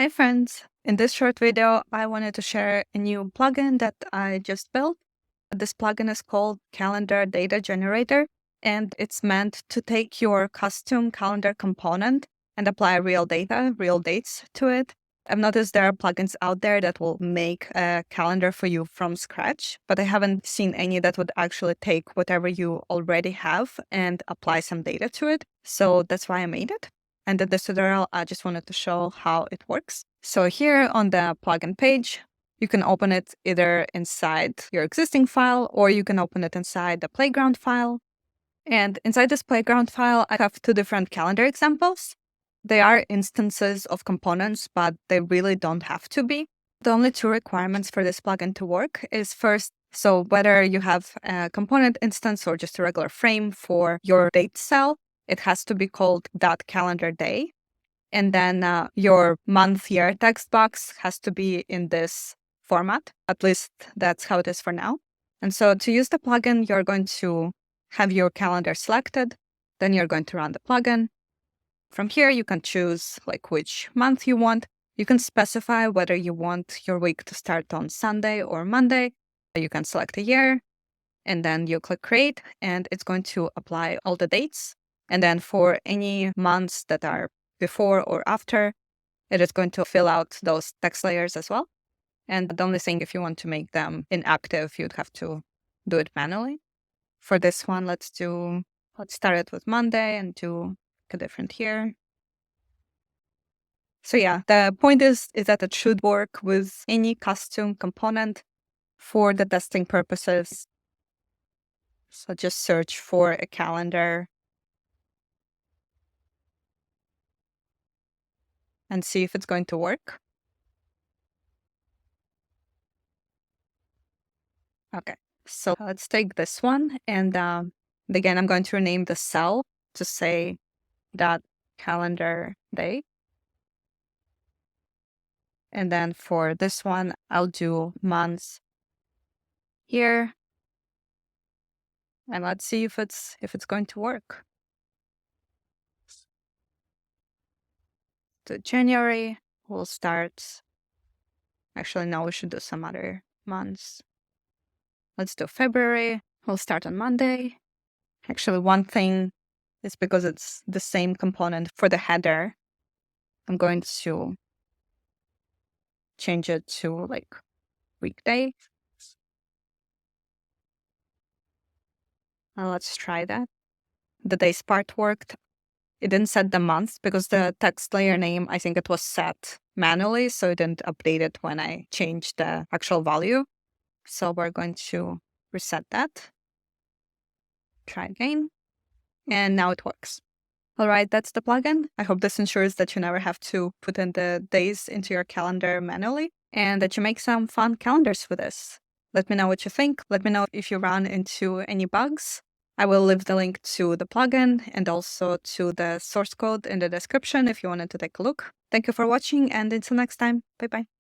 Hi friends! In this short video, I wanted to share a new plugin that I just built. This plugin is called Calendar Data Generator, and it's meant to take your custom calendar component and apply real data, real dates to it. I've noticed there are plugins out there that will make a calendar for you from scratch, but I haven't seen any that would actually take whatever you already have and apply some data to it. So that's why I made it. And in this tutorial, I just wanted to show how it works. So here on the plugin page, you can open it either inside your existing file or you can open it inside the Playground file. And inside this Playground file, I have two different calendar examples. They are instances of components, but they really don't have to be. The only two requirements for this plugin to work is first, so whether you have a component instance or just a regular frame for your date cell, it has to be called .calendar_day. And then your month-year text box has to be in this format. At least that's how it is for now. And so to use the plugin, you're going to have your calendar selected. Then you're going to run the plugin. From here, you can choose like which month you want. You can specify whether you want your week to start on Sunday or Monday. You can select a year, and then you click Create, and it's going to apply all the dates. And then for any months that are before or after, it is going to fill out those text layers as well. And the only thing, if you want to make them inactive, you'd have to do it manually. For this one, let's start it with Monday and do a different year. So yeah, the point is that it should work with any custom component for the testing purposes. So just search for a calendar and see if it's going to work. Okay, so let's take this one. And again, I'm going to rename the cell to say .calendar_day. And then for this one, I'll do months here. And let's see if it's going to work. So January, we'll start. Actually, no, we should do some other months. Let's do February. We'll start on Monday. Actually, one thing is because it's the same component for the header, I'm going to change it to like weekday. Now let's try that. The days part worked. It didn't set the month because the text layer name, I think it was set manually, so it didn't update it when I changed the actual value. So we're going to reset that. Try again. And now it works. All right, that's the plugin. I hope this ensures that you never have to put in the days into your calendar manually and that you make some fun calendars with this. Let me know what you think. Let me know if you run into any bugs. I will leave the link to the plugin and also to the source code in the description if you wanted to take a look. Thank you for watching, and until next time, bye-bye.